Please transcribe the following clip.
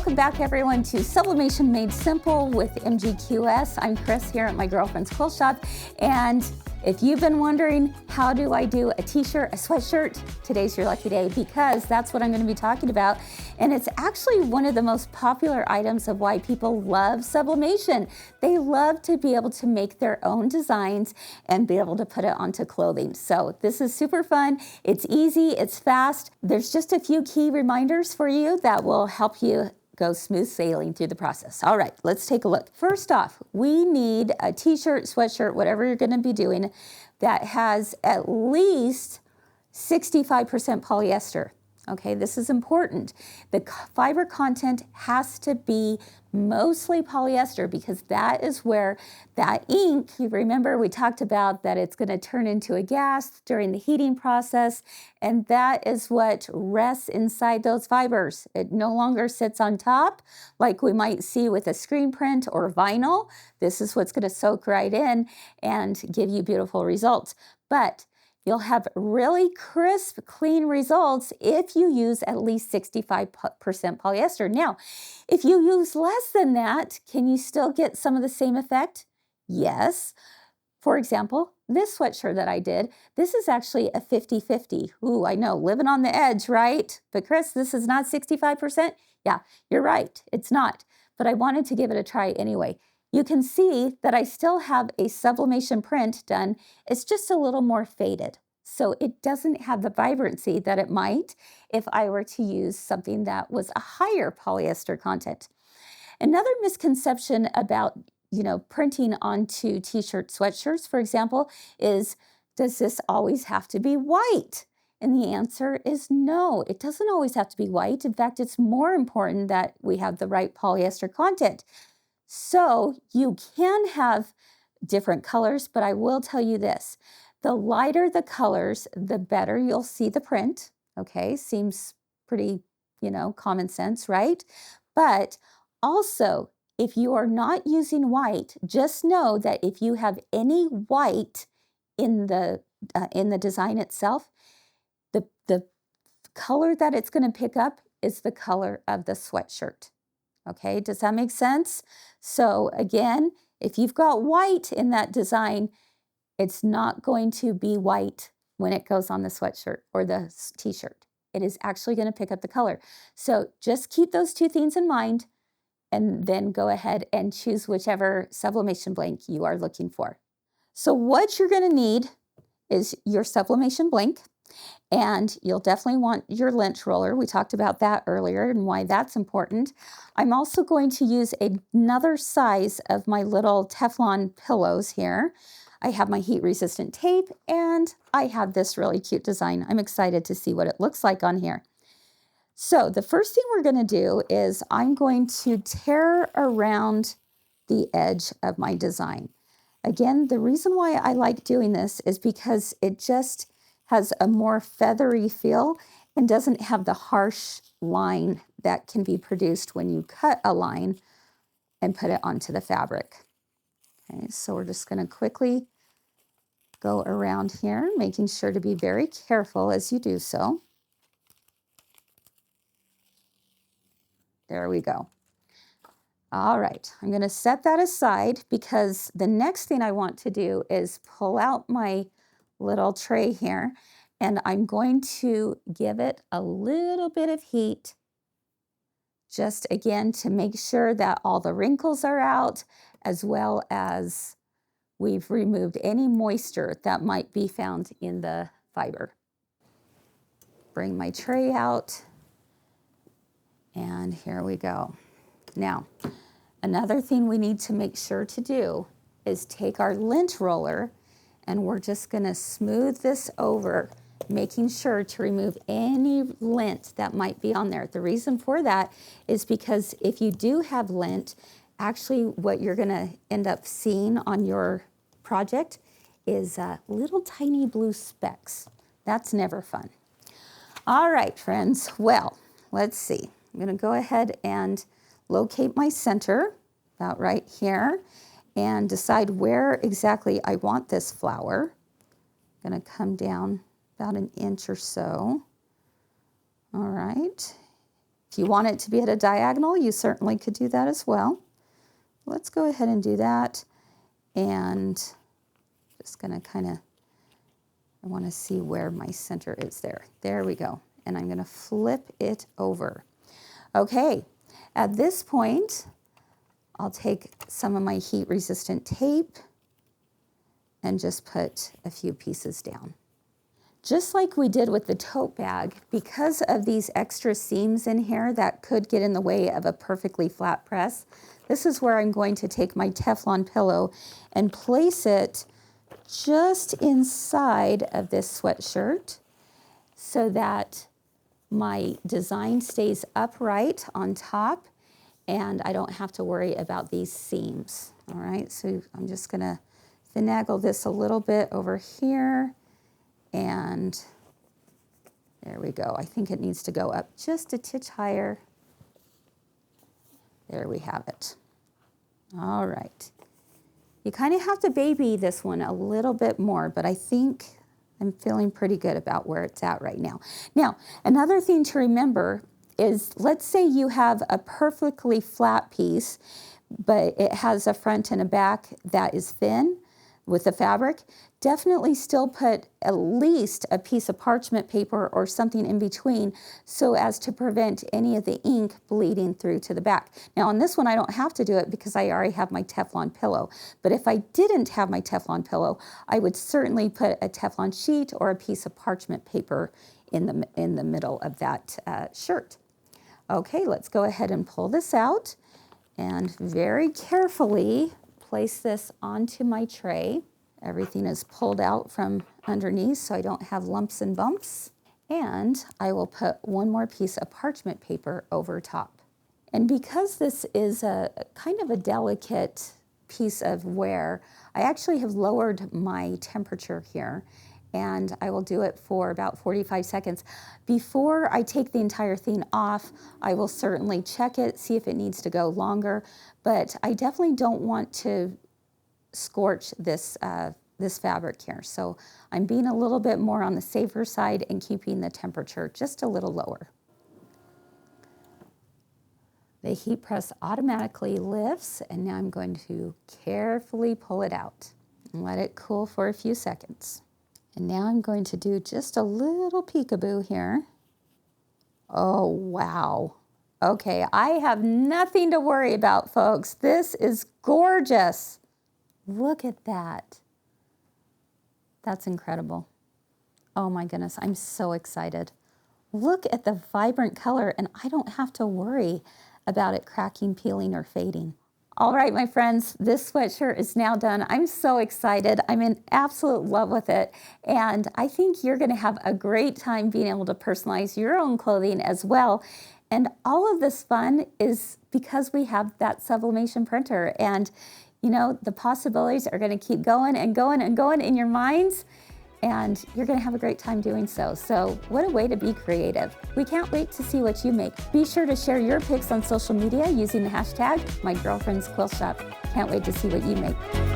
Welcome back everyone to Sublimation Made Simple with MGQS. I'm Kris here at my girlfriend's quilt shop, and if you've been wondering how do I do a t-shirt, a sweatshirt, today's your lucky day, because that's what I'm going to be talking about. And it's actually one of the most popular items of why people love sublimation. They love to be able to make their own designs and be able to put it onto clothing. So this is super fun. It's easy, it's fast. There's just a few key reminders for you that will help you go smooth sailing through the process. All right, let's take a look. First off, we need a t-shirt, sweatshirt, whatever you're going to be doing, that has at least 65% polyester. Okay, this is important. The fiber content has to be mostly polyester because that is where that ink, you remember we talked about that it's going to turn into a gas during the heating process, and that is what rests inside those fibers. It no longer sits on top like we might see with a screen print or vinyl. This is what's going to soak right in and give you beautiful results. But you'll have really crisp, clean results if you use at least 65% polyester. Now, if you use less than that, can you still get some of the same effect? Yes. For example, this sweatshirt that I did, this is actually a 50-50. Ooh, I know, living on the edge, right? But Kris, this is not 65%? Yeah, you're right, it's not. But I wanted to give it a try anyway. You can see that I still have a sublimation print done. It's just a little more faded. So it doesn't have the vibrancy that it might if I were to use something that was a higher polyester content. Another misconception about, printing onto t-shirts, sweatshirts, for example, is, does this always have to be white? And the answer is no, it doesn't always have to be white. In fact, it's more important that we have the right polyester content. So you can have different colors, but I will tell you this. The lighter the colors, the better you'll see the print. Okay, seems pretty, common sense, right? But also, if you are not using white, just know that if you have any white in the design itself, the color that it's going to pick up is the color of the sweatshirt. Okay, does that make sense? So again, if you've got white in that design, it's not going to be white when it goes on the sweatshirt or the t-shirt. It is actually going to pick up the color. So just keep those two things in mind and then go ahead and choose whichever sublimation blank you are looking for. So what you're going to need is your sublimation blank. And you'll definitely want your lint roller. We talked about that earlier and why that's important. I'm also going to use another size of my little Teflon pillows here. I have my heat resistant tape and I have this really cute design. I'm excited to see what it looks like on here. So the first thing we're going to do is I'm going to tear around the edge of my design. Again, the reason why I like doing this is because it just has a more feathery feel and doesn't have the harsh line that can be produced when you cut a line and put it onto the fabric. Okay, so we're just going to quickly go around here, making sure to be very careful as you do so. There we go. All right, I'm going to set that aside because the next thing I want to do is pull out my little tray here, and I'm going to give it a little bit of heat, just again to make sure that all the wrinkles are out, as well as we've removed any moisture that might be found in the fiber. Bring my tray out, and here we go. Now, another thing we need to make sure to do is take our lint roller, and we're just going to smooth this over, making sure to remove any lint that might be on there. The reason for that is because if you do have lint, actually what you're going to end up seeing on your project is little tiny blue specks. That's never fun. All right, friends. Well, let's see. I'm going to go ahead and locate my center about right here and decide where exactly I want this flower. I'm going to come down about an inch or so. All right. If you want it to be at a diagonal, you certainly could do that as well. Let's go ahead and do that. And just gonna I wanna see where my center is there. There we go. And I'm gonna flip it over. Okay, at this point, I'll take some of my heat resistant tape and just put a few pieces down. Just like we did with the tote bag, because of these extra seams in here that could get in the way of a perfectly flat press, this is where I'm going to take my Teflon pillow and place it just inside of this sweatshirt so that my design stays upright on top and I don't have to worry about these seams. All right, so I'm just gonna finagle this a little bit over here, and there we go. I think it needs to go up just a titch higher. There we have it. All right. You kind of have to baby this one a little bit more, but I think I'm feeling pretty good about where it's at right now. Now, another thing to remember is, let's say you have a perfectly flat piece, but it has a front and a back that is thin with the fabric. Definitely still put at least a piece of parchment paper or something in between so as to prevent any of the ink bleeding through to the back. Now on this one I don't have to do it because I already have my Teflon pillow, but if I didn't have my Teflon pillow, I would certainly put a Teflon sheet or a piece of parchment paper in the middle of that shirt. Okay, let's go ahead and pull this out and very carefully place this onto my tray. Everything is pulled out from underneath so I don't have lumps and bumps. And I will put one more piece of parchment paper over top. And because this is a kind of a delicate piece of wear, I actually have lowered my temperature here, and I will do it for about 45 seconds. Before I take the entire thing off, I will certainly check it, see if it needs to go longer, but I definitely don't want to scorch this fabric here. So I'm being a little bit more on the safer side and keeping the temperature just a little lower. The heat press automatically lifts, and now I'm going to carefully pull it out and let it cool for a few seconds. And now I'm going to do just a little peekaboo here. Oh, wow. Okay, I have nothing to worry about, folks. This is gorgeous. Look at that. That's incredible. Oh my goodness, I'm so excited. Look at the vibrant color, and I don't have to worry about it cracking, peeling, or fading. All right, my friends, this sweatshirt is now done. I'm so excited. I'm in absolute love with it. And I think you're gonna have a great time being able to personalize your own clothing as well. And all of this fun is because we have that sublimation printer. And you know, the possibilities are gonna keep going and going and going in your minds, and you're gonna have a great time doing so. So what a way to be creative. We can't wait to see what you make. Be sure to share your pics on social media using the hashtag #MyGirlfriendsQuiltShop. Can't wait to see what you make.